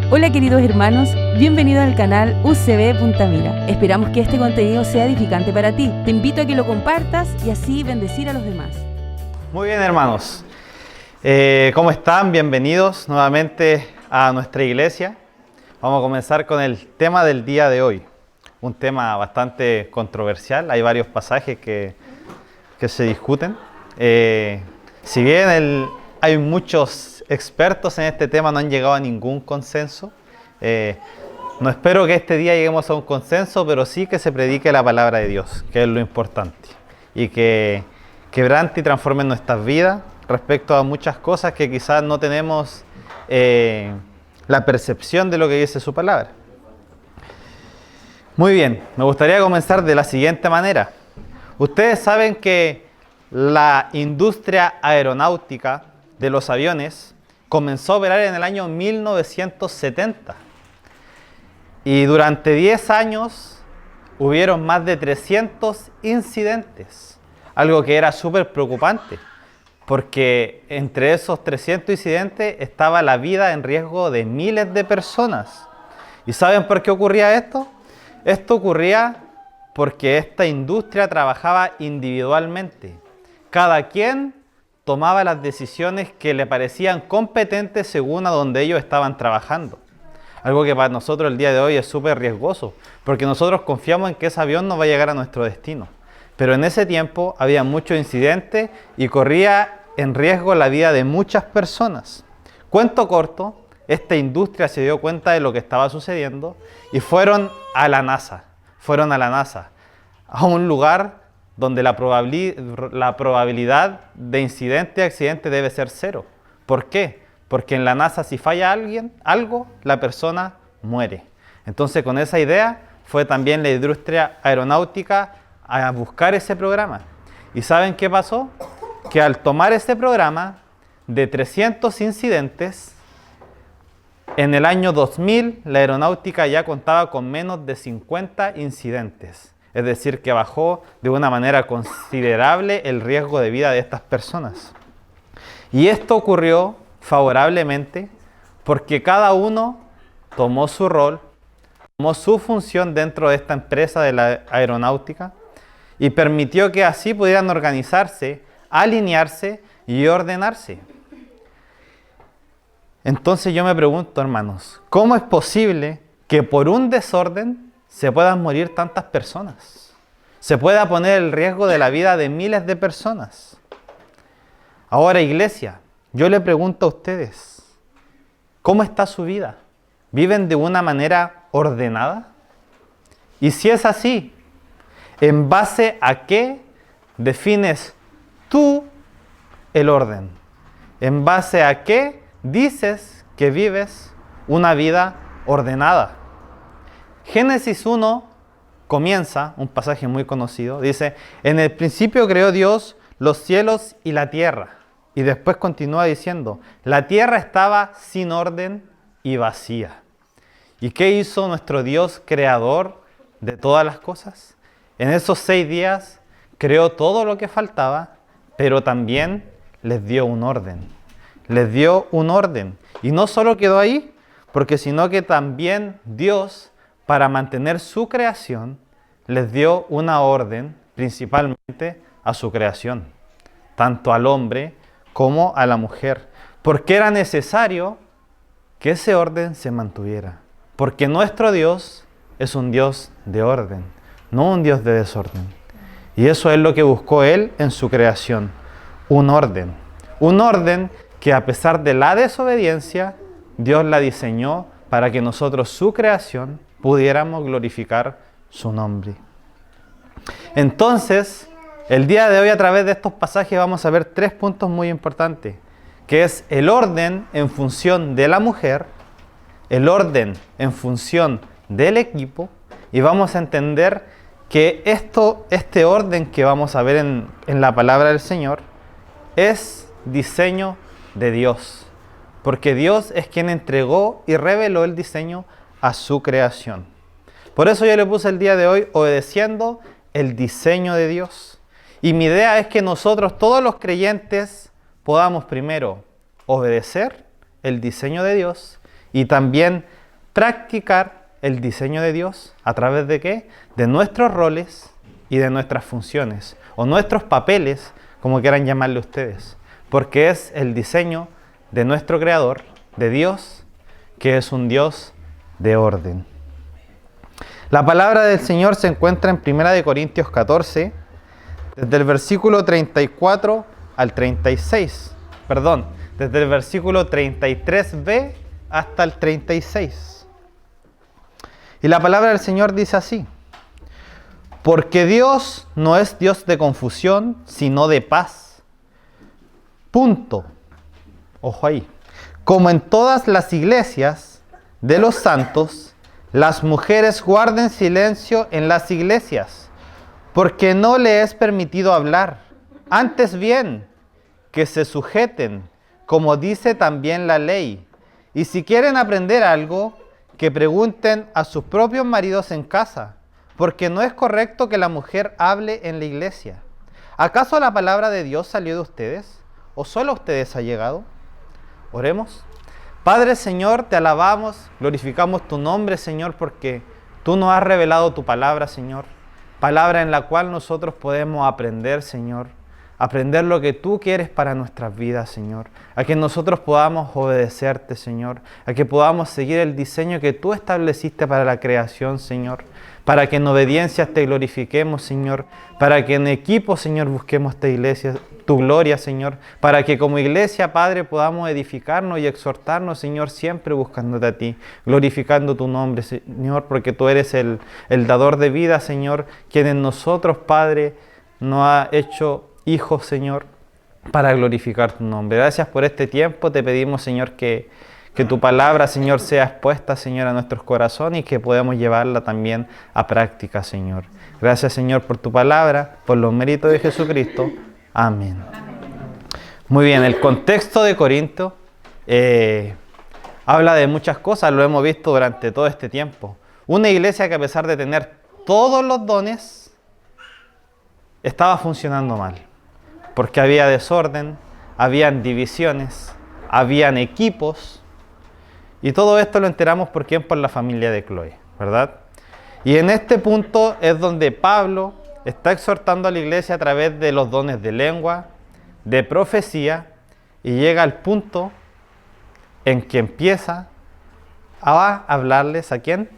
Hola queridos hermanos, bienvenidos al canal UCB Punta Mira. Esperamos que este contenido sea edificante para ti. Te invito a que lo compartas y así bendecir a los demás. Muy bien, hermanos. ¿Cómo están? Bienvenidos nuevamente a nuestra iglesia. Vamos a comenzar con el tema del día de hoy. Un tema bastante controversial. Hay varios pasajes que se discuten. Si bien hay muchos expertos en este tema, no han llegado a ningún consenso. No espero que este día lleguemos a un consenso, pero sí que se predique la palabra de Dios, que es lo importante. Y que quebrante y transforme nuestras vidas respecto a muchas cosas que quizás no tenemos la percepción de lo que dice su palabra. Muy bien, me gustaría comenzar de la siguiente manera. Ustedes saben que la industria aeronáutica de los aviones comenzó a operar en el año 1970. Y durante 10 años hubieron más de 300 incidentes. Algo que era súper preocupante, porque entre esos 300 incidentes estaba la vida en riesgo de miles de personas. ¿Y saben por qué ocurría esto? Esto ocurría porque esta industria trabajaba individualmente. Cada quien tomaba las decisiones que le parecían competentes según a donde ellos estaban trabajando. Algo que para nosotros el día de hoy es súper riesgoso, porque nosotros confiamos en que ese avión no va a llegar a nuestro destino. Pero en ese tiempo había muchos incidentes y corría en riesgo la vida de muchas personas. Cuento corto, esta industria se dio cuenta de lo que estaba sucediendo y fueron a la NASA, a un lugar donde la probabilidad de incidente y accidente debe ser cero. ¿Por qué? Porque en la NASA si falla algo, la persona muere. Entonces con esa idea fue también la industria aeronáutica a buscar ese programa. ¿Y saben qué pasó? Que al tomar ese programa de 300 incidentes, en el año 2000 la aeronáutica ya contaba con menos de 50 incidentes. Es decir, que bajó de una manera considerable el riesgo de vida de estas personas. Y esto ocurrió favorablemente porque cada uno tomó su rol, tomó su función dentro de esta empresa de la aeronáutica y permitió que así pudieran organizarse, alinearse y ordenarse. Entonces yo me pregunto, hermanos, ¿cómo es posible que por un desorden se puedan morir tantas personas? Se pueda poner el riesgo de la vida de miles de personas. Ahora, iglesia, yo le pregunto a ustedes, ¿cómo está su vida? ¿Viven de una manera ordenada? Y si es así, ¿en base a qué defines tú el orden? ¿En base a qué dices que vives una vida ordenada? Génesis 1 comienza, un pasaje muy conocido, dice, en el principio creó Dios los cielos y la tierra. Y después continúa diciendo, la tierra estaba sin orden y vacía. ¿Y qué hizo nuestro Dios creador de todas las cosas? En esos 6 días creó todo lo que faltaba, pero también les dio un orden. Les dio un orden. Y no solo quedó ahí, porque sino que también Dios, para mantener su creación, les dio una orden principalmente a su creación, tanto al hombre como a la mujer, porque era necesario que ese orden se mantuviera, porque nuestro Dios es un Dios de orden, no un Dios de desorden. Y eso es lo que buscó Él en su creación, un orden que a pesar de la desobediencia, Dios la diseñó para que nosotros, su creación, pudiéramos glorificar su nombre. Entonces, el día de hoy a través de estos pasajes vamos a ver 3 puntos muy importantes, que es el orden en función de la mujer, el orden en función del equipo, y vamos a entender que este orden que vamos a ver en la palabra del Señor es diseño de Dios, porque Dios es quien entregó y reveló el diseño a su creación. Por eso yo le puse el día de hoy obedeciendo el diseño de Dios. Y mi idea es que nosotros, todos los creyentes, podamos primero obedecer el diseño de Dios y también practicar el diseño de Dios a través de ¿qué? De nuestros roles y de nuestras funciones, o nuestros papeles, como quieran llamarle ustedes, porque es el diseño de nuestro Creador, de Dios, que es un Dios de orden. La palabra del Señor se encuentra en 1 Corintios 14, desde el versículo 34 al 36, desde el versículo 33b hasta el 36. Y la palabra del Señor dice así: porque Dios no es Dios de confusión, sino de paz. Punto. Ojo ahí. Como en todas las iglesias de los santos, las mujeres guarden silencio en las iglesias, porque no le es permitido hablar. Antes bien, que se sujeten, como dice también la ley. Y si quieren aprender algo, que pregunten a sus propios maridos en casa, porque no es correcto que la mujer hable en la iglesia. ¿Acaso la palabra de Dios salió de ustedes? ¿O solo a ustedes ha llegado? Oremos. Padre, Señor, te alabamos, glorificamos tu nombre, Señor, porque tú nos has revelado tu palabra, Señor. Palabra en la cual nosotros podemos aprender, Señor. Aprender lo que tú quieres para nuestras vidas, Señor. A que nosotros podamos obedecerte, Señor. A que podamos seguir el diseño que tú estableciste para la creación, Señor. Para que en obediencia te glorifiquemos, Señor. Para que en equipo, Señor, busquemos esta iglesia, tu gloria, Señor. Para que como iglesia, Padre, podamos edificarnos y exhortarnos, Señor, siempre buscándote a ti. Glorificando tu nombre, Señor, porque tú eres el dador de vida, Señor. Quien en nosotros, Padre, nos ha hecho hijos, Señor, para glorificar tu nombre. Gracias por este tiempo. Te pedimos, Señor, que tu palabra, Señor, sea expuesta, Señor, a nuestros corazones y que podamos llevarla también a práctica, Señor. Gracias, Señor, por tu palabra, por los méritos de Jesucristo. Amén. Muy bien, el contexto de Corinto habla de muchas cosas, lo hemos visto durante todo este tiempo. Una iglesia que a pesar de tener todos los dones, estaba funcionando mal. Porque había desorden, habían divisiones, habían equipos. Y todo esto lo enteramos por quién, por la familia de Cloé, ¿verdad? Y en este punto es donde Pablo está exhortando a la iglesia a través de los dones de lengua, de profecía, y llega al punto en que empieza a hablarles ¿a quién?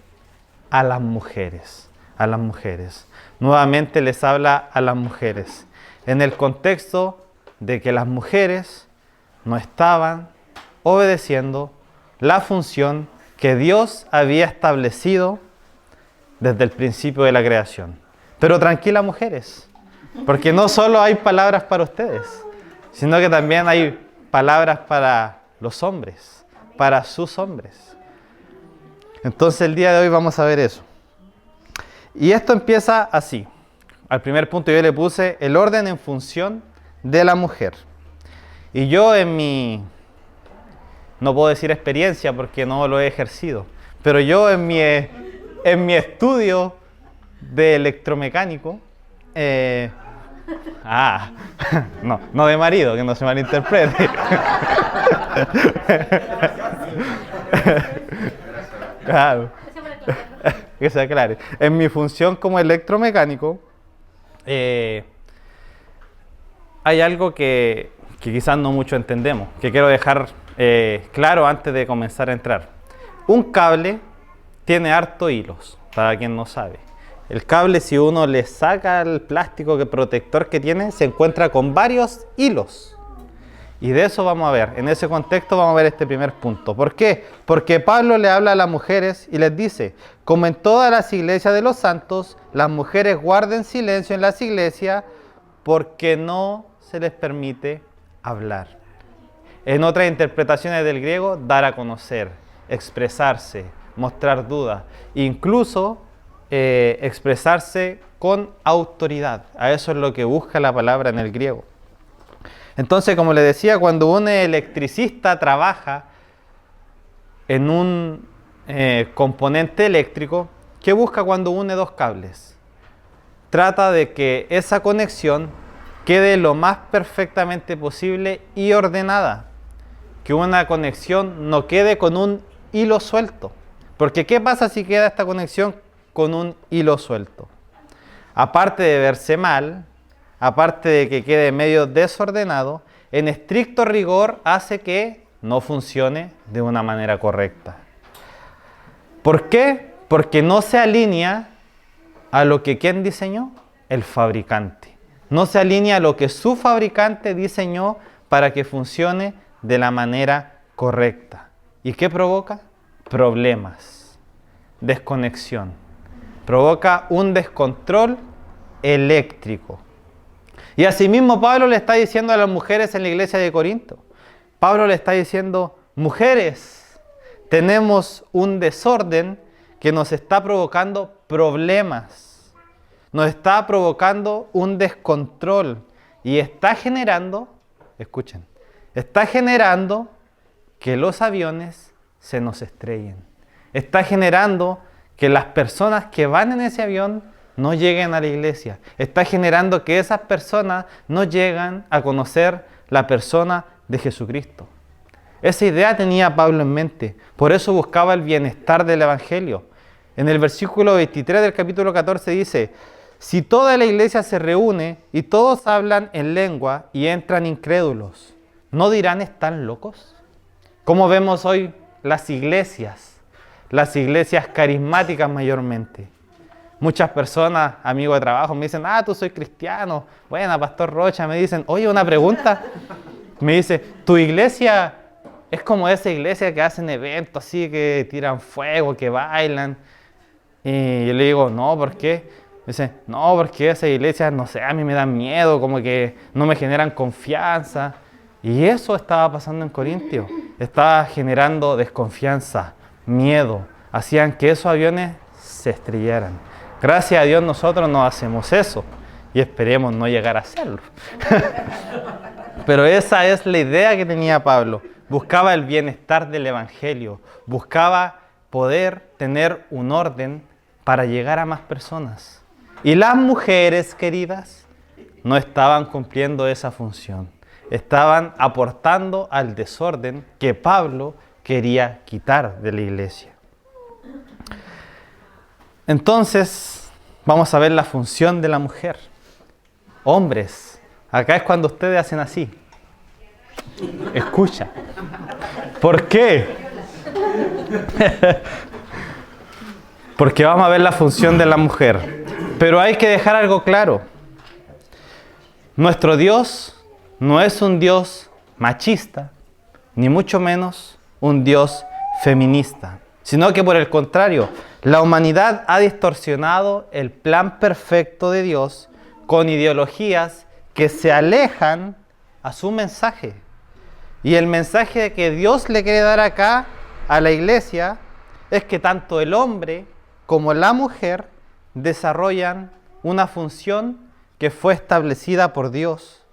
A las mujeres. A las mujeres. Nuevamente les habla a las mujeres. En el contexto de que las mujeres no estaban obedeciendo la función que Dios había establecido desde el principio de la creación. Pero tranquila, mujeres, porque no solo hay palabras para ustedes, sino que también hay palabras para los hombres, para sus hombres. Entonces el día de hoy vamos a ver eso. Y esto empieza así. Al primer punto yo le puse el orden en función de la mujer. Y yo no puedo decir experiencia porque no lo he ejercido, pero yo en mi estudio de electromecánico, no de marido, que no se malinterprete. Claro. Que se aclare. En mi función como electromecánico, hay algo que quizás no mucho entendemos, que quiero dejar claro antes de comenzar a entrar. Un cable tiene harto hilos, para quien no sabe. El cable, si uno le saca el plástico protector que tiene, se encuentra con varios hilos. Y de eso vamos a ver, en ese contexto vamos a ver este primer punto. ¿Por qué? Porque Pablo le habla a las mujeres y les dice, como en todas las iglesias de los santos, las mujeres guarden silencio en las iglesias porque no se les permite hablar. En otras interpretaciones del griego, dar a conocer, expresarse, mostrar dudas, incluso expresarse con autoridad. A eso es lo que busca la palabra en el griego. Entonces, como les decía, cuando un electricista trabaja en un componente eléctrico, ¿qué busca cuando une dos cables? Trata de que esa conexión quede lo más perfectamente posible y ordenada. Que una conexión no quede con un hilo suelto. Porque ¿qué pasa si queda esta conexión con un hilo suelto? Aparte de verse mal, aparte de que quede medio desordenado, en estricto rigor hace que no funcione de una manera correcta. ¿Por qué? Porque no se alinea a lo que ¿quién diseñó? El fabricante. No se alinea a lo que su fabricante diseñó para que funcione de la manera correcta. ¿Y qué provoca? Problemas, desconexión. Provoca un descontrol eléctrico. Y asimismo Pablo le está diciendo a las mujeres en la iglesia de Corinto. Pablo le está diciendo, mujeres, tenemos un desorden que nos está provocando problemas. Nos está provocando un descontrol. Y está generando, escuchen, está generando que los aviones se nos estrellen. Está generando que las personas que van en ese avión no lleguen a la iglesia. Está generando que esas personas no llegan a conocer la persona de Jesucristo. Esa idea tenía Pablo en mente. Por eso buscaba el bienestar del Evangelio. En el versículo 23 del capítulo 14 dice, si toda la iglesia se reúne y todos hablan en lengua y entran incrédulos, ¿no dirán están locos? Como vemos hoy las iglesias carismáticas mayormente. Muchas personas, amigos de trabajo, me dicen, tú soy cristiano. Buena, Pastor Rocha. Me dicen, oye, una pregunta. Me dice, ¿tu iglesia es como esa iglesia que hacen eventos así, que tiran fuego, que bailan? Y yo le digo, no, ¿por qué? Me dice, no, porque esa iglesia, no sé, a mí me dan miedo, como que no me generan confianza. Y eso estaba pasando en Corintio. Estaba generando desconfianza, miedo. Hacían que esos aviones se estrellaran. Gracias a Dios nosotros no hacemos eso y esperemos no llegar a hacerlo. Pero esa es la idea que tenía Pablo. Buscaba el bienestar del Evangelio, buscaba poder tener un orden para llegar a más personas. Y las mujeres, queridas, no estaban cumpliendo esa función. Estaban aportando al desorden que Pablo quería quitar de la iglesia. Entonces, vamos a ver la función de la mujer. Hombres, acá es cuando ustedes hacen así. Escucha. ¿Por qué? Porque vamos a ver la función de la mujer. Pero hay que dejar algo claro. Nuestro Dios no es un Dios machista, ni mucho menos un Dios feminista, sino que por el contrario, la humanidad ha distorsionado el plan perfecto de Dios con ideologías que se alejan a su mensaje. Y el mensaje que Dios le quiere dar acá a la iglesia es que tanto el hombre como la mujer desarrollan una función que fue establecida por Dios,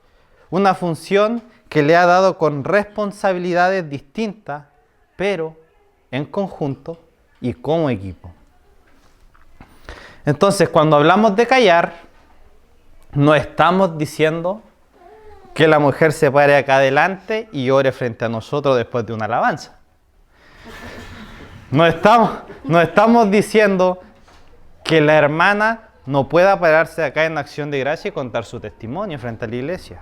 una función que le ha dado con responsabilidades distintas, pero en conjunto y como equipo. Entonces, cuando hablamos de callar, no estamos diciendo que la mujer se pare acá adelante y ore frente a nosotros después de una alabanza. No estamos diciendo que la hermana no pueda pararse acá en acción de gracia y contar su testimonio frente a la iglesia.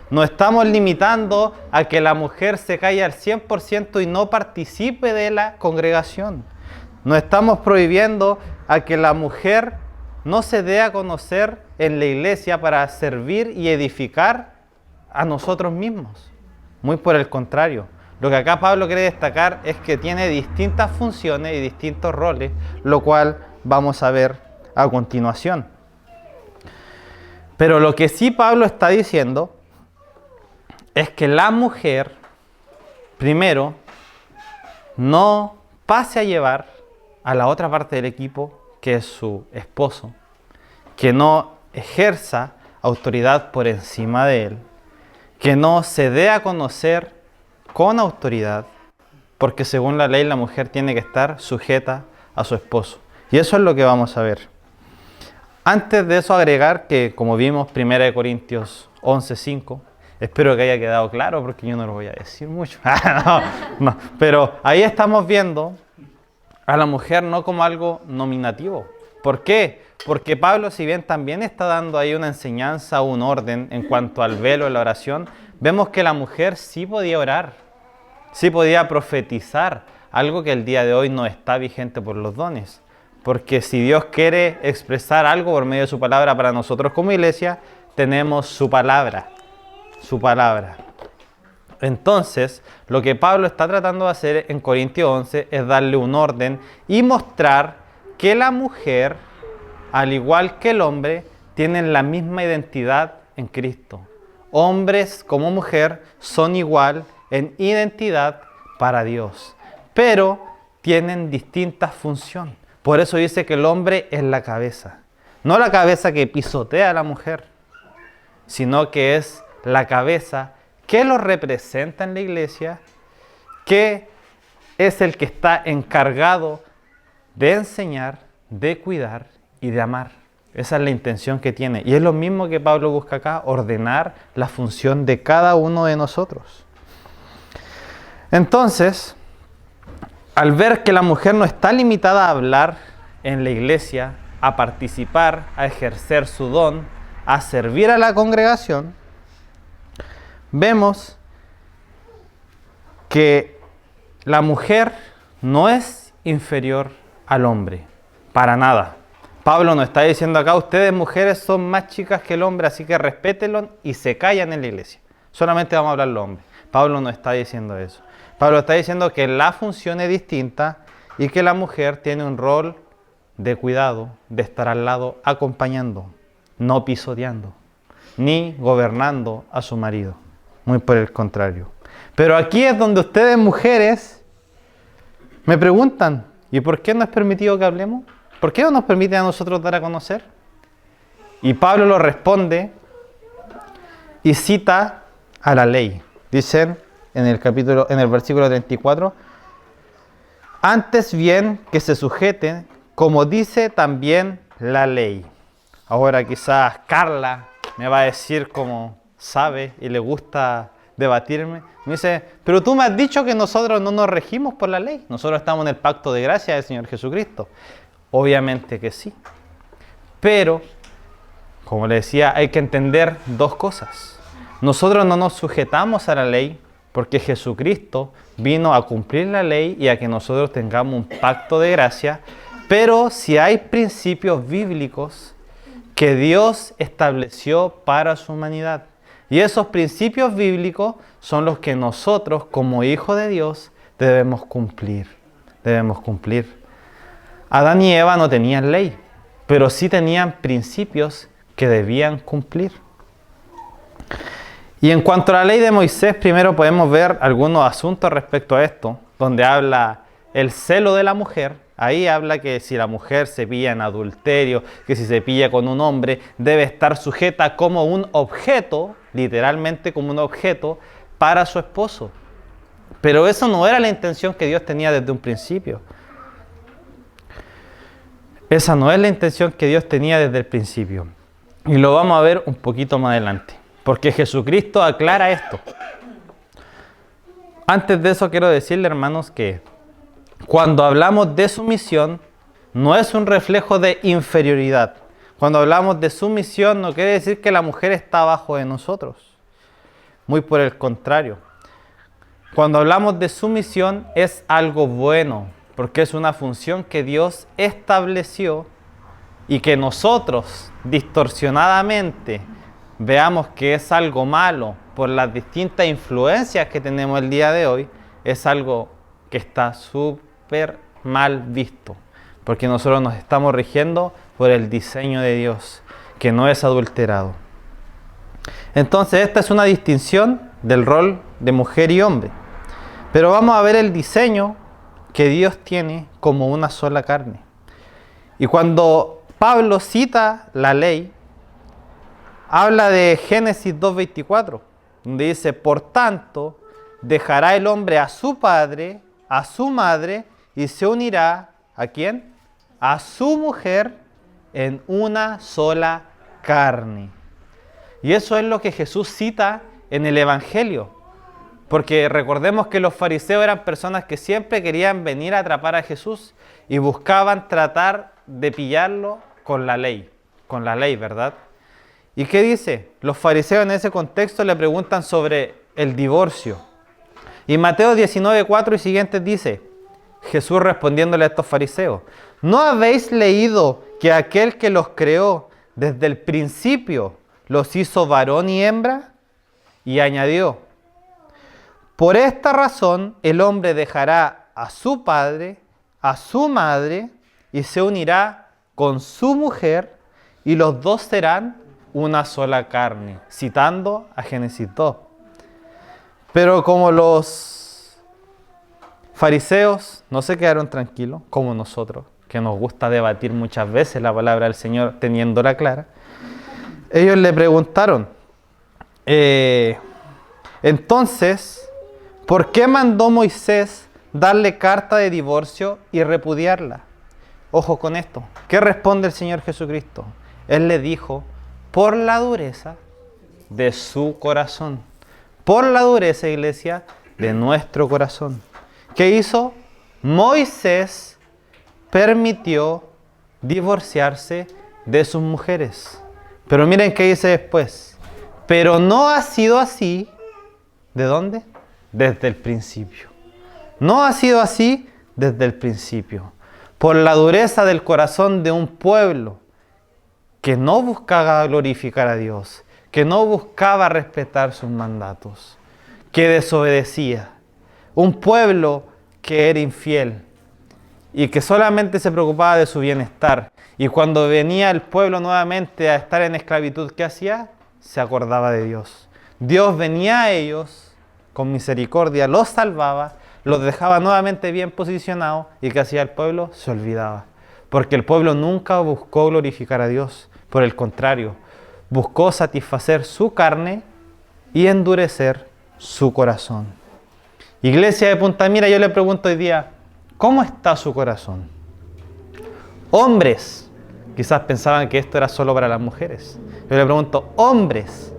No estamos limitando a que la mujer se calle al 100% y no participe de la congregación. No estamos prohibiendo a que la mujer no se dé a conocer en la iglesia para servir y edificar a nosotros mismos. Muy por el contrario. Lo que acá Pablo quiere destacar es que tiene distintas funciones y distintos roles, lo cual vamos a ver a continuación. Pero lo que sí Pablo está diciendo es que la mujer, primero, no pase a llevar a la otra parte del equipo, que es su esposo, que no ejerza autoridad por encima de él, que no se dé a conocer con autoridad, porque según la ley la mujer tiene que estar sujeta a su esposo. Y eso es lo que vamos a ver. Antes de eso agregar que, como vimos, 1 Corintios 11:5, espero que haya quedado claro porque yo no lo voy a decir mucho. No. Pero ahí estamos viendo a la mujer no como algo nominativo. ¿Por qué? Porque Pablo, si bien también está dando ahí una enseñanza, un orden en cuanto al velo y la oración, vemos que la mujer sí podía orar, sí podía profetizar, algo que el día de hoy no está vigente por los dones. Porque si Dios quiere expresar algo por medio de su palabra para nosotros como iglesia, tenemos su palabra, su palabra. Entonces, lo que Pablo está tratando de hacer en Corintios 11 es darle un orden y mostrar que la mujer, al igual que el hombre, tienen la misma identidad en Cristo. Hombres como mujer son igual en identidad para Dios, pero tienen distintas funciones. Por eso dice que el hombre es la cabeza. No la cabeza que pisotea a la mujer, sino que es la cabeza que lo representa en la iglesia, que es el que está encargado de enseñar, de cuidar y de amar. Esa es la intención que tiene. Y es lo mismo que Pablo busca acá, ordenar la función de cada uno de nosotros. Entonces, al ver que la mujer no está limitada a hablar en la iglesia, a participar, a ejercer su don, a servir a la congregación, vemos que la mujer no es inferior al hombre, para nada. Pablo nos está diciendo acá, ustedes mujeres son más chicas que el hombre, así que respétenlo y se callan en la iglesia. Solamente vamos a hablar los hombres. Pablo no está diciendo eso. Pablo está diciendo que la función es distinta y que la mujer tiene un rol de cuidado, de estar al lado acompañando, no pisoteando, ni gobernando a su marido. Muy por el contrario. Pero aquí es donde ustedes mujeres me preguntan, ¿y por qué no es permitido que hablemos? ¿Por qué no nos permite a nosotros dar a conocer? Y Pablo lo responde y cita a la ley. Dicen en el versículo 34, antes bien que se sujeten, como dice también la ley. Ahora quizás Carla me va a decir como sabe y le gusta debatirme. Me dice, pero tú me has dicho que nosotros no nos regimos por la ley. Nosotros estamos en el pacto de gracia del Señor Jesucristo. Obviamente que sí. Pero, como le decía, hay que entender dos cosas. Nosotros no nos sujetamos a la ley porque Jesucristo vino a cumplir la ley y a que nosotros tengamos un pacto de gracia. Pero si hay principios bíblicos que Dios estableció para su humanidad. Y esos principios bíblicos son los que nosotros, como hijos de Dios, debemos cumplir. Debemos cumplir. Adán y Eva no tenían ley, pero sí tenían principios que debían cumplir. Y en cuanto a la ley de Moisés, primero podemos ver algunos asuntos respecto a esto, donde habla el celo de la mujer. Ahí habla que si la mujer se pilla en adulterio, que si se pilla con un hombre, debe estar sujeta como un objeto, literalmente como un objeto, para su esposo. Pero eso no era la intención que Dios tenía desde un principio. Esa no es la intención que Dios tenía desde el principio. Y lo vamos a ver un poquito más adelante. Porque Jesucristo aclara esto. Antes de eso quiero decirle, hermanos, que cuando hablamos de sumisión, no es un reflejo de inferioridad. Cuando hablamos de sumisión, no quiere decir que la mujer está abajo de nosotros. Muy por el contrario. Cuando hablamos de sumisión, es algo bueno, porque es una función que Dios estableció y que nosotros, distorsionadamente, veamos que es algo malo por las distintas influencias que tenemos el día de hoy, es algo que está súper mal visto, porque nosotros nos estamos rigiendo por el diseño de Dios, que no es adulterado. Entonces esta es una distinción del rol de mujer y hombre. Pero vamos a ver el diseño que Dios tiene como una sola carne. Y cuando Pablo cita la ley, habla de Génesis 2:24, donde dice, por tanto, dejará el hombre a su padre, a su madre, y se unirá, ¿a quién? A su mujer en una sola carne. Y eso es lo que Jesús cita en el Evangelio. Porque recordemos que los fariseos eran personas que siempre querían venir a atrapar a Jesús y buscaban tratar de pillarlo con la ley, ¿verdad? ¿Y qué dice? Los fariseos en ese contexto le preguntan sobre el divorcio. Y Mateo 19:4 y siguientes dice, Jesús respondiéndole a estos fariseos, ¿no habéis leído que aquel que los creó desde el principio los hizo varón y hembra? Y añadió, por esta razón el hombre dejará a su padre, a su madre, y se unirá con su mujer, y los dos serán una sola carne, citando a Génesis 2. Pero como los fariseos no se quedaron tranquilos, como nosotros, que nos gusta debatir muchas veces la palabra del Señor teniéndola clara, ellos le preguntaron, entonces, ¿por qué mandó Moisés darle carta de divorcio y repudiarla? Ojo con esto. ¿Qué responde el Señor Jesucristo? Él le dijo, por la dureza de su corazón. Por la dureza, iglesia, de nuestro corazón. ¿Qué hizo? Moisés permitió divorciarse de sus mujeres. Pero miren qué dice después. Pero no ha sido así. ¿De dónde? Desde el principio. No ha sido así desde el principio. Por la dureza del corazón de un pueblo que no buscaba glorificar a Dios, que no buscaba respetar sus mandatos, que desobedecía. Un pueblo que era infiel y que solamente se preocupaba de su bienestar. Y cuando venía el pueblo nuevamente a estar en esclavitud, ¿qué hacía? Se acordaba de Dios. Dios venía a ellos con misericordia, los salvaba, los dejaba nuevamente bien posicionados. ¿Y qué hacía el pueblo? Se olvidaba. Porque el pueblo nunca buscó glorificar a Dios. Por el contrario, buscó satisfacer su carne y endurecer su corazón. Iglesia de Punta Mira, yo le pregunto hoy día, ¿cómo está su corazón? Hombres, quizás pensaban que esto era solo para las mujeres. Yo le pregunto, hombres,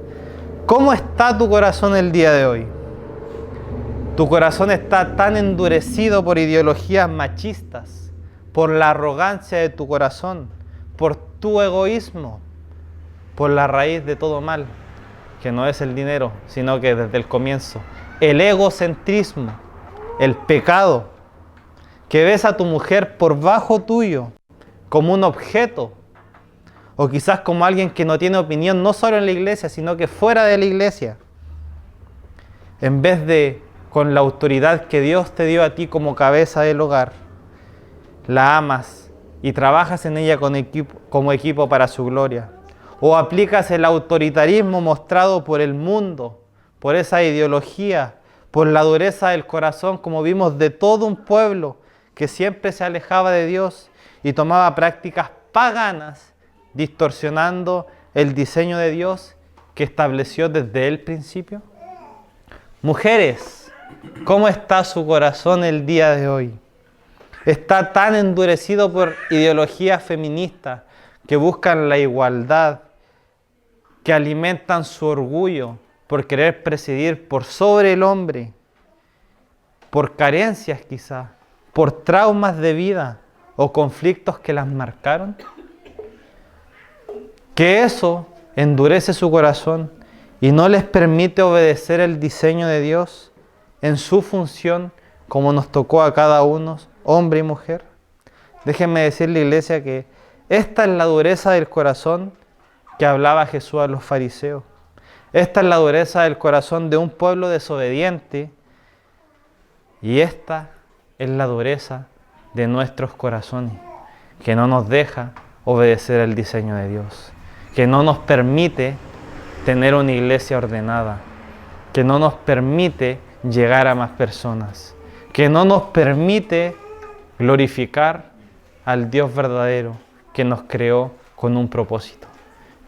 ¿cómo está tu corazón el día de hoy? Tu corazón está tan endurecido por ideologías machistas, por la arrogancia de tu corazón, por tu egoísmo, por la raíz de todo mal, que no es el dinero, sino que desde el comienzo, el egocentrismo, el pecado, que ves a tu mujer por bajo tuyo, como un objeto, o quizás como alguien que no tiene opinión, no solo en la iglesia, sino que fuera de la iglesia, en vez de con la autoridad que Dios te dio a ti como cabeza del hogar, la amas y trabajas en ella como equipo para su gloria. O aplicas el autoritarismo mostrado por el mundo, por esa ideología, por la dureza del corazón, como vimos de todo un pueblo que siempre se alejaba de Dios y tomaba prácticas paganas, distorsionando el diseño de Dios que estableció desde el principio. Mujeres, ¿cómo está su corazón el día de hoy? Está tan endurecido por ideologías feministas que buscan la igualdad, que alimentan su orgullo por querer presidir por sobre el hombre, por carencias quizás, por traumas de vida o conflictos que las marcaron. Que eso endurece su corazón y no les permite obedecer el diseño de Dios en su función como nos tocó a cada uno, hombre y mujer. Déjenme decirle, iglesia, que esta es la dureza del corazón que hablaba Jesús a los fariseos. Esta es la dureza del corazón de un pueblo desobediente y esta es la dureza de nuestros corazones, que no nos deja obedecer el diseño de Dios, que no nos permite tener una iglesia ordenada, que no nos permite llegar a más personas, que no nos permite glorificar al Dios verdadero que nos creó con un propósito,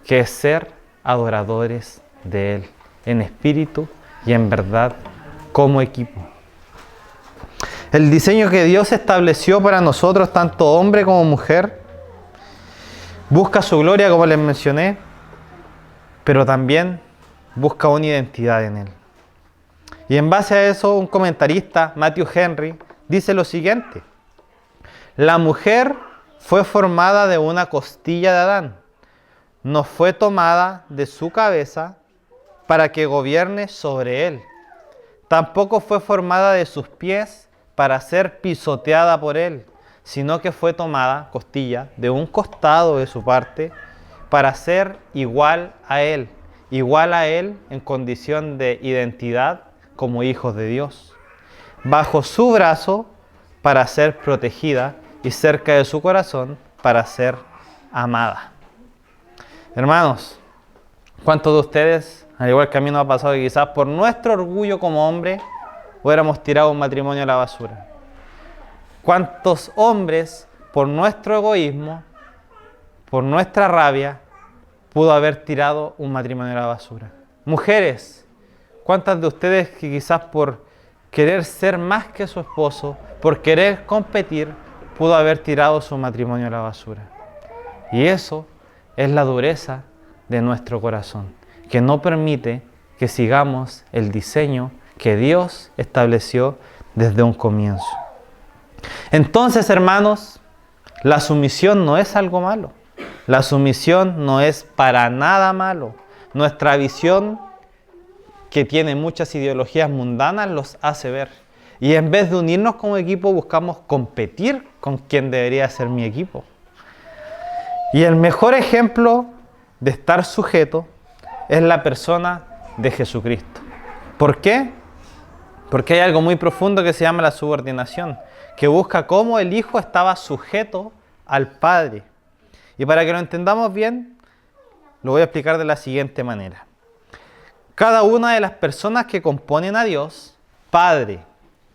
que es ser adoradores de Él, en espíritu y en verdad, como equipo. El diseño que Dios estableció para nosotros, tanto hombre como mujer, busca su gloria, como les mencioné, pero también busca una identidad en Él. Y en base a eso, un comentarista, Matthew Henry, dice lo siguiente: la mujer fue formada de una costilla de Adán, no fue tomada de su cabeza para que gobierne sobre él. Tampoco fue formada de sus pies para ser pisoteada por él, sino que fue tomada, costilla, de un costado de su parte para ser igual a él en condición de identidad como hijos de Dios, bajo su brazo para ser protegida y cerca de su corazón para ser amada. Hermanos, ¿cuántos de ustedes, al igual que a mí nos ha pasado, que quizás por nuestro orgullo como hombre hubiéramos tirado un matrimonio a la basura? ¿Cuántos hombres, por nuestro egoísmo, por nuestra rabia, pudo haber tirado un matrimonio a la basura? Mujeres, ¿cuántas de ustedes que quizás por querer ser más que su esposo, por querer competir, pudo haber tirado su matrimonio a la basura? Y eso es la dureza de nuestro corazón, que no permite que sigamos el diseño que Dios estableció desde un comienzo. Entonces, hermanos, la sumisión no es algo malo. La sumisión no es para nada malo. Nuestra visión, que tiene muchas ideologías mundanas, los hace ver. Y en vez de unirnos como equipo, buscamos competir con quien debería ser mi equipo. Y el mejor ejemplo de estar sujeto es la persona de Jesucristo. ¿Por qué? Porque hay algo muy profundo que se llama la subordinación, que busca cómo el Hijo estaba sujeto al Padre. Y para que lo entendamos bien, lo voy a explicar de la siguiente manera. Cada una de las personas que componen a Dios, Padre,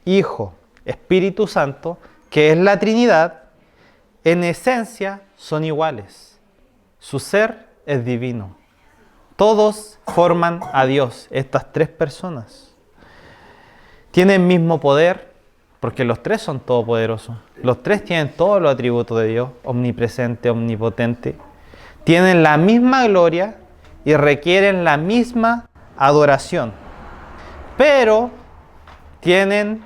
Hijo, Espíritu Santo, que es la Trinidad, en esencia son iguales. Su ser es divino. Todos forman a Dios, estas tres personas. Tienen el mismo poder, porque los tres son todopoderosos. Los tres tienen todos los atributos de Dios, omnipresente, omnipotente. Tienen la misma gloria y requieren la misma adoración. Pero tienen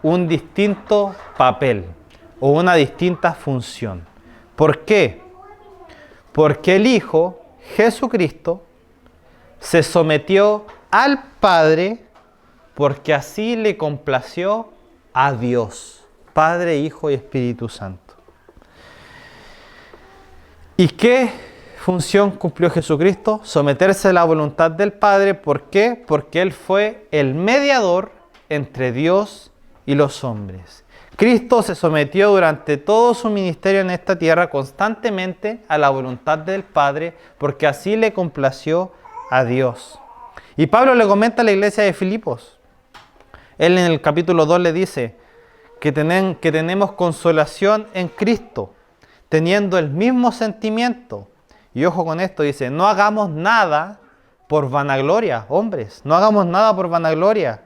un distinto papel o una distinta función. ¿Por qué? Porque el Hijo, Jesucristo, se sometió al Padre porque así le complació a Dios, Padre, Hijo y Espíritu Santo. ¿Y qué función cumplió Jesucristo? Someterse a la voluntad del Padre. ¿Por qué? Porque Él fue el mediador entre Dios y los hombres. Cristo se sometió durante todo su ministerio en esta tierra constantemente a la voluntad del Padre, porque así le complació a Dios. Y Pablo le comenta a la iglesia de Filipos. Él en el capítulo 2 le dice que tenemos consolación en Cristo, teniendo el mismo sentimiento. Y ojo con esto, dice, no hagamos nada por vanagloria, hombres, no hagamos nada por vanagloria.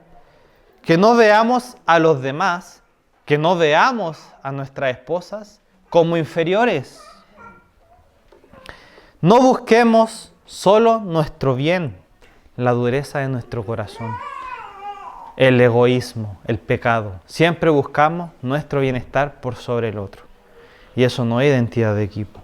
Que no veamos a los demás, que no veamos a nuestras esposas como inferiores. No busquemos solo nuestro bien, la dureza de nuestro corazón, el egoísmo, el pecado. Siempre buscamos nuestro bienestar por sobre el otro. Y eso no es identidad de equipo.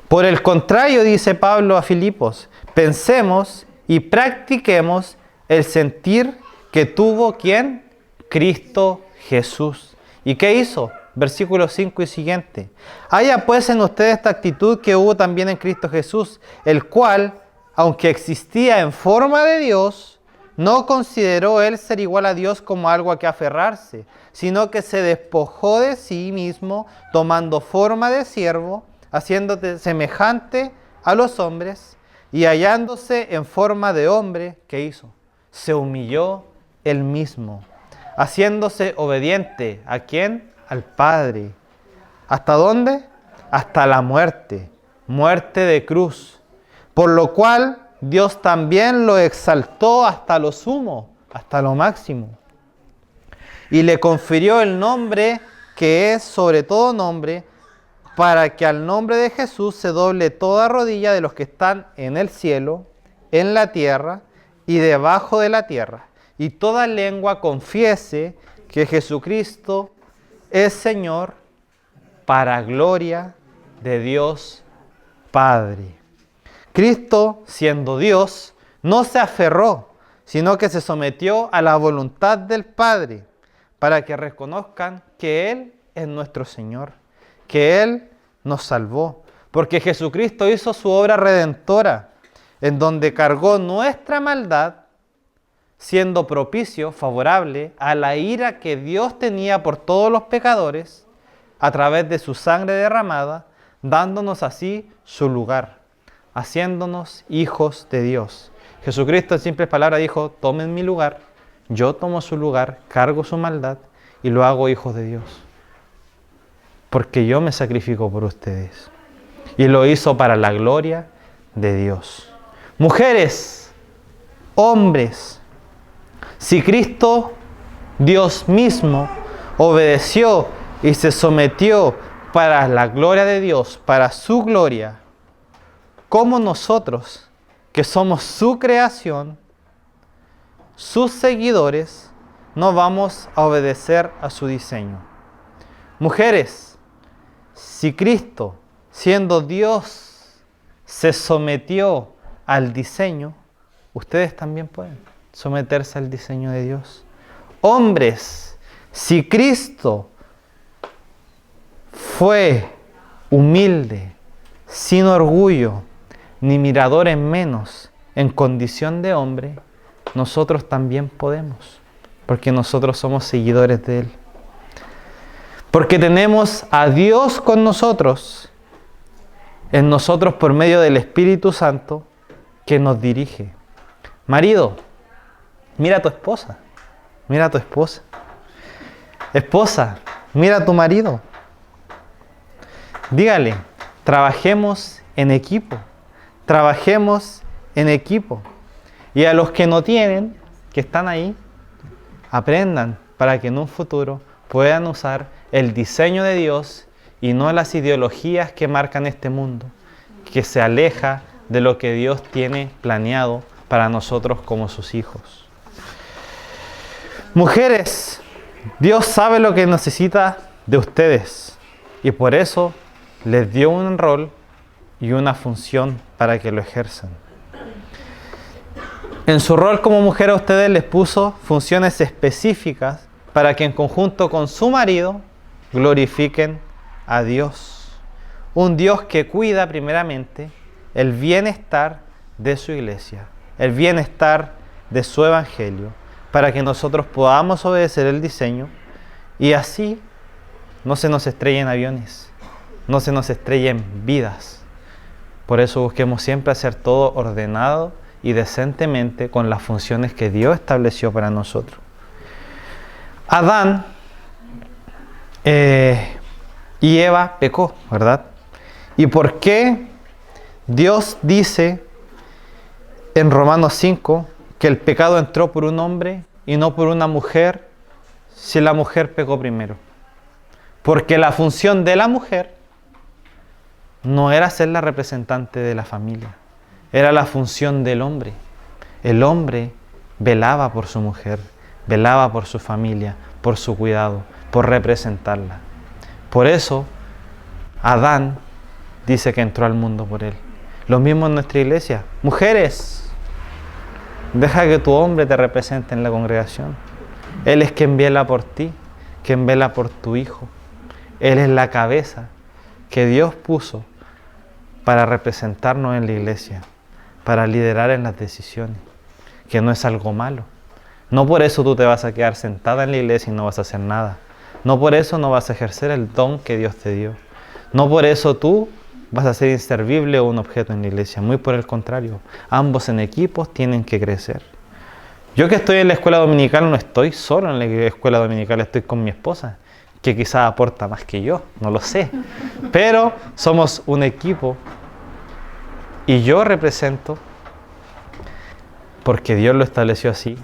Por el contrario, dice Pablo a Filipos, pensemos y practiquemos el sentir que tuvo ¿quién? Cristo Jesús. ¿Y qué hizo? Versículo 5 y siguiente. Haya pues en ustedes esta actitud que hubo también en Cristo Jesús, el cual, aunque existía en forma de Dios, no consideró él ser igual a Dios como algo a que aferrarse, sino que se despojó de sí mismo, tomando forma de siervo, haciéndose semejante a los hombres, y hallándose en forma de hombre, ¿qué hizo? Se humilló él mismo, haciéndose obediente. ¿A quién? Al Padre. ¿Hasta dónde? Hasta la muerte. Muerte de cruz. Por lo cual Dios también lo exaltó hasta lo sumo, hasta lo máximo. Y le confirió el nombre que es sobre todo nombre, para que al nombre de Jesús se doble toda rodilla de los que están en el cielo, en la tierra y debajo de la tierra, y toda lengua confiese que Jesucristo es Señor, para gloria de Dios Padre. Cristo, siendo Dios, no se aferró, sino que se sometió a la voluntad del Padre, para que reconozcan que Él es nuestro Señor, que Él nos salvó, porque Jesucristo hizo su obra redentora, en donde cargó nuestra maldad, siendo propicio, favorable a la ira que Dios tenía por todos los pecadores, a través de su sangre derramada, dándonos así su lugar, haciéndonos hijos de Dios. Jesucristo en simples palabras dijo: tomen mi lugar, yo tomo su lugar, cargo su maldad y lo hago hijos de Dios. Porque yo me sacrifico por ustedes. Y lo hizo para la gloria de Dios. Mujeres, hombres, si Cristo, Dios mismo, obedeció y se sometió para la gloria de Dios, para su gloria, ¿cómo nosotros, que somos su creación, sus seguidores, no vamos a obedecer a su diseño? Mujeres, si Cristo, siendo Dios, se sometió al diseño, ustedes también pueden someterse al diseño de Dios. Hombres, si Cristo fue humilde, sin orgullo, ni miradores menos, en condición de hombre, nosotros también podemos, porque nosotros somos seguidores de Él. Porque tenemos a Dios con nosotros, en nosotros por medio del Espíritu Santo, que nos dirige. Marido, mira a tu esposa, mira a tu esposa. Esposa, mira a tu marido. Dígale, trabajemos en equipo, trabajemos en equipo. Y a los que no tienen, que están ahí, aprendan para que en un futuro puedan usar el diseño de Dios y no las ideologías que marcan este mundo, que se aleja de lo que Dios tiene planeado para nosotros como sus hijos. Mujeres, Dios sabe lo que necesita de ustedes y por eso les dio un rol y una función para que lo ejerzan. En su rol como mujer a ustedes les puso funciones específicas para que en conjunto con su marido glorifiquen a Dios. Un Dios que cuida primeramente el bienestar de su iglesia, el bienestar de su evangelio, para que nosotros podamos obedecer el diseño y así no se nos estrellen aviones, no se nos estrellen vidas. Por eso busquemos siempre hacer todo ordenado y decentemente con las funciones que Dios estableció para nosotros. Adán y Eva pecó, ¿verdad? ¿Y por qué Dios dice en Romanos 5 que el pecado entró por un hombre y no por una mujer si la mujer pecó primero? Porque la función de la mujer no era ser la representante de la familia, era la función del hombre. El hombre velaba por su mujer, velaba por su familia, por su cuidado, por representarla. Por eso, Adán dice que entró al mundo por él. Lo mismo en nuestra iglesia. Mujeres, deja que tu hombre te represente en la congregación. Él es quien vela por ti, quien vela por tu hijo. Él es la cabeza que Dios puso para representarnos en la iglesia, para liderar en las decisiones, que no es algo malo. No por eso tú te vas a quedar sentada en la iglesia y no vas a hacer nada. No por eso no vas a ejercer el don que Dios te dio. No por eso tú vas a ser inservible o un objeto en la iglesia. Muy por el contrario, ambos en equipos tienen que crecer. Yo que estoy en la escuela dominical no estoy solo en la escuela dominical, estoy con mi esposa, que quizás aporta más que yo, no lo sé. Pero somos un equipo y yo represento, porque Dios lo estableció así,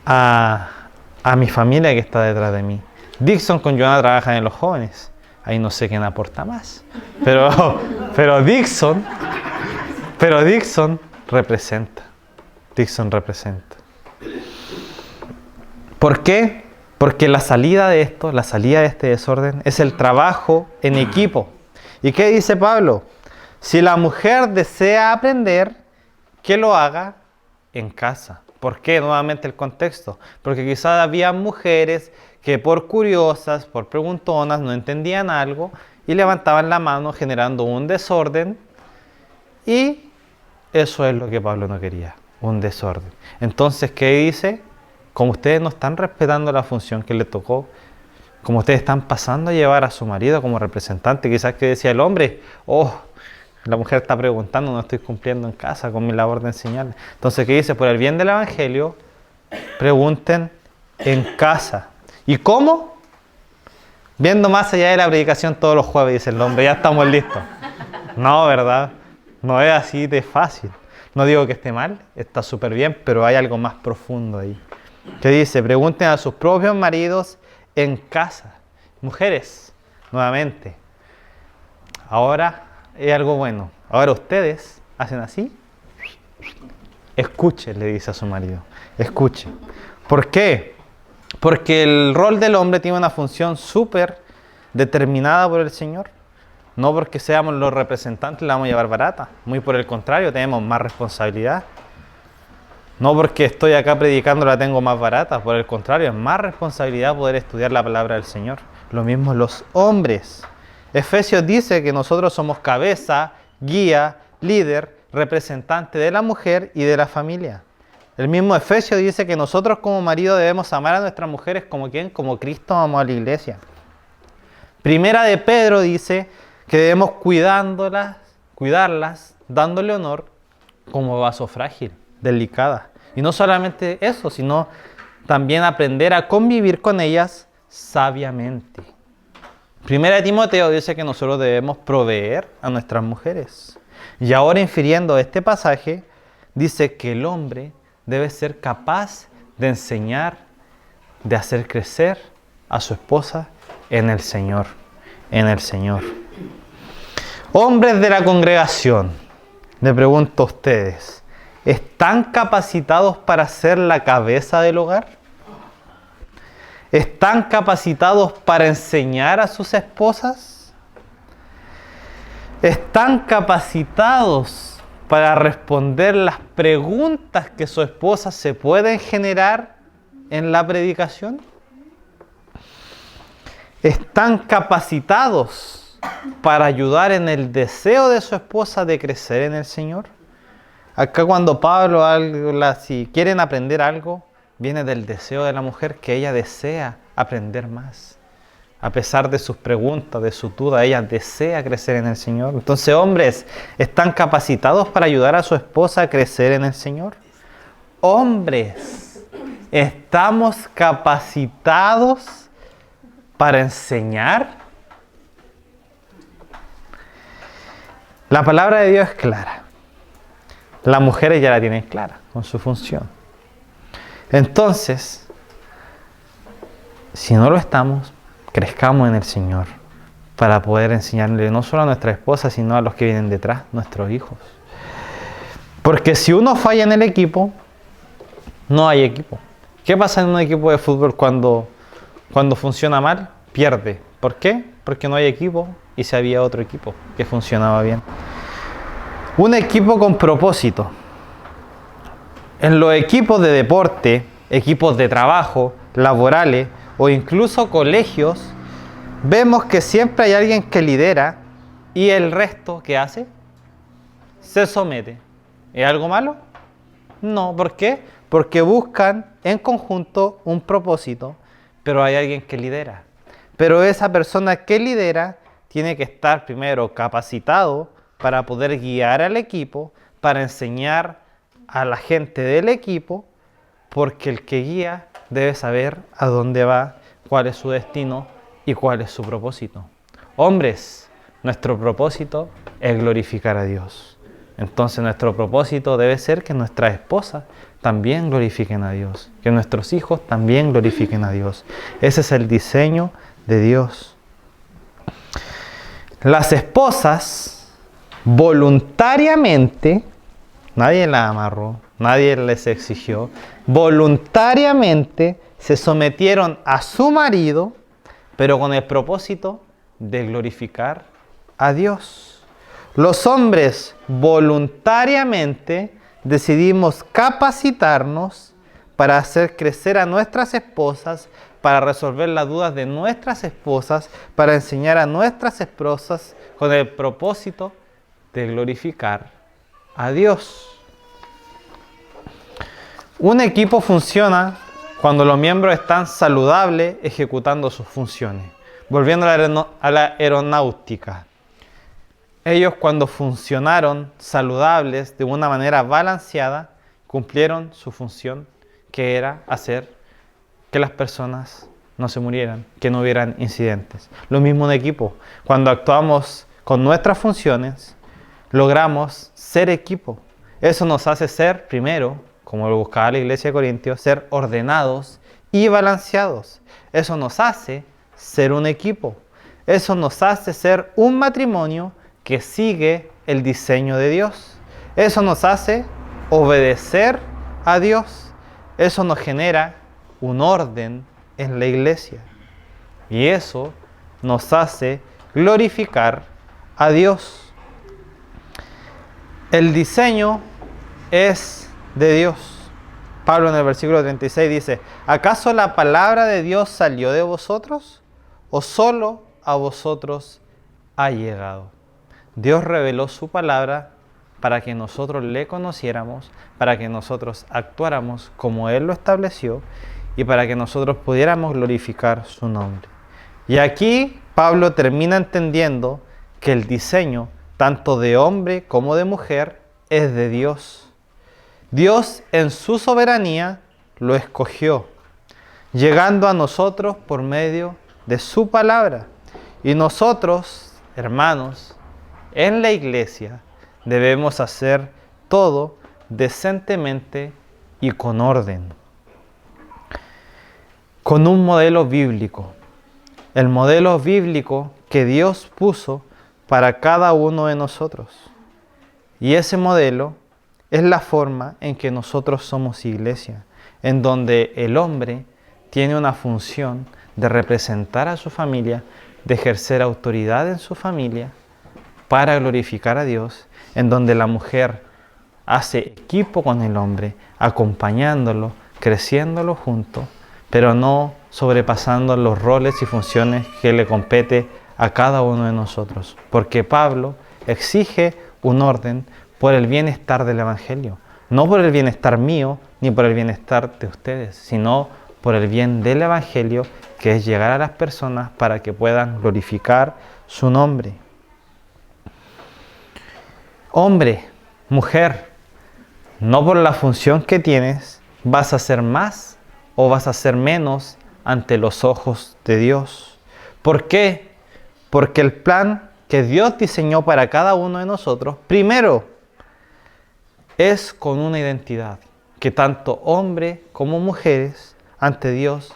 a mi familia que está detrás de mí. Dixon con Joana trabajan en los jóvenes. Ahí no sé quién aporta más. Pero Dixon representa. Dixon representa. ¿Por qué? Porque la salida de esto, la salida de este desorden, es el trabajo en equipo. ¿Y qué dice Pablo? Si la mujer desea aprender, que lo haga en casa. ¿Por qué? Nuevamente el contexto. Porque quizás había mujeres que por curiosas, por preguntonas, no entendían algo y levantaban la mano generando un desorden. Y eso es lo que Pablo no quería, un desorden. Entonces, ¿qué dice? Como ustedes no están respetando la función que le tocó, como ustedes están pasando a llevar a su marido como representante, quizás que decía el hombre, la mujer está preguntando, no estoy cumpliendo en casa con mi labor de enseñarle. Entonces, ¿qué dice? Por el bien del evangelio, pregunten en casa. ¿Y cómo? Viendo más allá de la predicación todos los jueves, dice el hombre, ya estamos listos. No, ¿verdad? No es así de fácil. No digo que esté mal, está súper bien, pero hay algo más profundo ahí. ¿Qué dice? Pregunten a sus propios maridos en casa. Mujeres, nuevamente. Ahora es algo bueno. Ahora ustedes hacen así. Escuche, le dice a su marido. Escuche. ¿Por qué? Porque el rol del hombre tiene una función súper determinada por el Señor. No porque seamos los representantes la vamos a llevar barata. Muy por el contrario, tenemos más responsabilidad. No porque estoy acá predicando la tengo más barata. Por el contrario, es más responsabilidad poder estudiar la palabra del Señor. Lo mismo los hombres. Efesios dice que nosotros somos cabeza, guía, líder, representante de la mujer y de la familia. El mismo Efesios dice que nosotros como marido debemos amar a nuestras mujeres como ¿quién? Como Cristo amó a la iglesia. Primera de Pedro dice que debemos cuidarlas, dándole honor como vaso frágil, delicada. Y no solamente eso, sino también aprender a convivir con ellas sabiamente. Primera de Timoteo dice que nosotros debemos proveer a nuestras mujeres. Y ahora, infiriendo de este pasaje, dice que el hombre debe ser capaz de enseñar, de hacer crecer a su esposa en el Señor. En el Señor. Hombres de la congregación, le pregunto a ustedes, ¿están capacitados para ser la cabeza del hogar? ¿Están capacitados para enseñar a sus esposas? ¿Están capacitados para responder las preguntas que su esposa se pueden generar en la predicación? ¿Están capacitados para ayudar en el deseo de su esposa de crecer en el Señor? Acá cuando Pablo habla, si quieren aprender algo, viene del deseo de la mujer, que ella desea aprender más. A pesar de sus preguntas, de su duda, ella desea crecer en el Señor. Entonces, hombres, ¿están capacitados para ayudar a su esposa a crecer en el Señor? Hombres, ¿estamos capacitados para enseñar? La palabra de Dios es clara. Las mujeres ya la tienen clara con su función. Entonces, si no lo estamos, crezcamos en el Señor para poder enseñarle no solo a nuestra esposa, sino a los que vienen detrás, nuestros hijos. Porque si uno falla en el equipo, no hay equipo. ¿Qué pasa en un equipo de fútbol cuando funciona mal? Pierde. ¿Por qué? Porque no hay equipo y si había otro equipo que funcionaba bien. Un equipo con propósito. En los equipos de deporte, equipos de trabajo, laborales o incluso colegios, vemos que siempre hay alguien que lidera y el resto, ¿qué hace? Se somete. ¿Es algo malo? No. ¿Por qué? Porque buscan en conjunto un propósito, pero hay alguien que lidera. Pero esa persona que lidera tiene que estar primero capacitado para poder guiar al equipo, para enseñar a la gente del equipo, porque el que guía debe saber a dónde va, cuál es su destino y cuál es su propósito. Hombres, nuestro propósito es glorificar a Dios. Entonces nuestro propósito debe ser que nuestras esposas también glorifiquen a Dios, que nuestros hijos también glorifiquen a Dios. Ese es el diseño de Dios. Las esposas voluntariamente, nadie las amarró, nadie les exigió, voluntariamente se sometieron a su marido, pero con el propósito de glorificar a Dios. Los hombres voluntariamente decidimos capacitarnos para hacer crecer a nuestras esposas, para resolver las dudas de nuestras esposas, para enseñar a nuestras esposas con el propósito de glorificar a Dios. Un equipo funciona cuando los miembros están saludables ejecutando sus funciones. Volviendo a la aeronáutica. Ellos, cuando funcionaron saludables de una manera balanceada, cumplieron su función, que era hacer que las personas no se murieran, que no hubieran incidentes. Lo mismo en equipo. Cuando actuamos con nuestras funciones, logramos ser equipo. Eso nos hace ser, primero, como lo buscaba la iglesia de Corintios, ser ordenados y balanceados. Eso nos hace ser un equipo. Eso nos hace ser un matrimonio que sigue el diseño de Dios. Eso nos hace obedecer a Dios. Eso nos genera un orden en la iglesia. Y eso nos hace glorificar a Dios. El diseño es de Dios. Pablo en el versículo 36 dice: ¿acaso la palabra de Dios salió de vosotros? ¿O solo a vosotros ha llegado? Dios reveló su palabra para que nosotros le conociéramos, para que nosotros actuáramos como Él lo estableció y para que nosotros pudiéramos glorificar su nombre. Y aquí Pablo termina entendiendo que el diseño, tanto de hombre como de mujer, es de Dios. Dios en su soberanía lo escogió, llegando a nosotros por medio de su palabra. Y nosotros, hermanos, en la iglesia debemos hacer todo decentemente y con orden, con un modelo bíblico. El modelo bíblico que Dios puso para cada uno de nosotros. Y ese modelo es la forma en que nosotros somos iglesia, en donde el hombre tiene una función de representar a su familia, de ejercer autoridad en su familia para glorificar a Dios, en donde la mujer hace equipo con el hombre, acompañándolo, creciéndolo juntos, pero no sobrepasando los roles y funciones que le compete a cada uno de nosotros. Porque Pablo exige un orden por el bienestar del Evangelio, no por el bienestar mío ni por el bienestar de ustedes, sino por el bien del Evangelio, que es llegar a las personas para que puedan glorificar su nombre. Hombre, mujer, no por la función que tienes vas a ser más o vas a ser menos ante los ojos de Dios. ¿Por qué? Porque el plan que Dios diseñó para cada uno de nosotros, primero, es con una identidad, que tanto hombres como mujeres ante Dios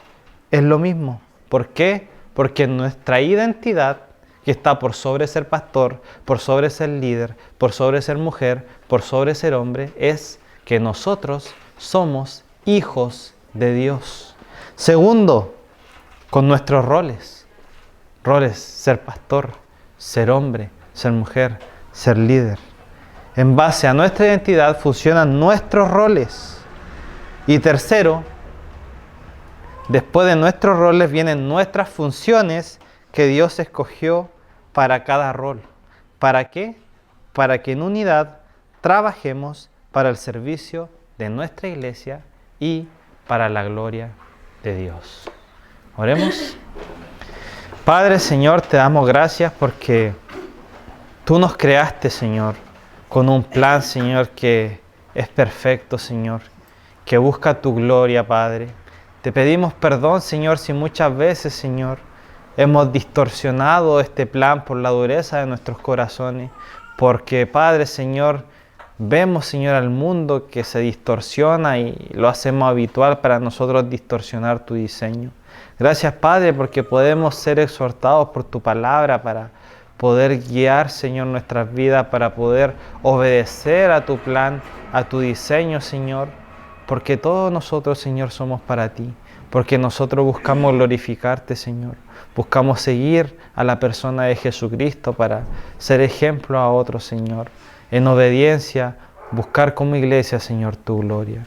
es lo mismo. ¿Por qué? Porque nuestra identidad, que está por sobre ser pastor, por sobre ser líder, por sobre ser mujer, por sobre ser hombre, es que nosotros somos hijos de Dios. Segundo, con nuestros roles. Roles: ser pastor, ser hombre, ser mujer, ser líder. En base a nuestra identidad funcionan nuestros roles. Y tercero, después de nuestros roles vienen nuestras funciones que Dios escogió para cada rol. ¿Para qué? Para que en unidad trabajemos para el servicio de nuestra iglesia y para la gloria de Dios. Oremos. Padre, Señor, te damos gracias porque tú nos creaste, Señor, con un plan, Señor, que es perfecto, Señor, que busca tu gloria, Padre. Te pedimos perdón, Señor, si muchas veces, Señor, hemos distorsionado este plan por la dureza de nuestros corazones, porque, Padre, Señor, vemos, Señor, al mundo que se distorsiona y lo hacemos habitual para nosotros distorsionar tu diseño. Gracias, Padre, porque podemos ser exhortados por tu palabra para poder guiar, Señor, nuestras vidas, para poder obedecer a tu plan, a tu diseño, Señor, porque todos nosotros, Señor, somos para ti, porque nosotros buscamos glorificarte, Señor. Buscamos seguir a la persona de Jesucristo para ser ejemplo a otros, Señor. En obediencia, buscar como iglesia, Señor, tu gloria.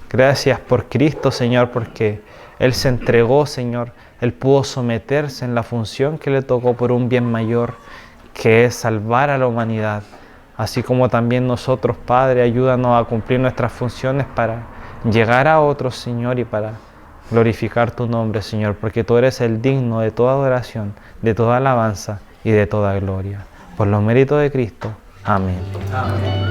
Gracias por Cristo, Señor, porque Él se entregó, Señor. Él pudo someterse en la función que le tocó por un bien mayor, que es salvar a la humanidad. Así como también nosotros, Padre, ayúdanos a cumplir nuestras funciones para llegar a otros, Señor, y para glorificar tu nombre, Señor, porque tú eres el digno de toda adoración, de toda alabanza y de toda gloria. Por los méritos de Cristo. Amén. Amén.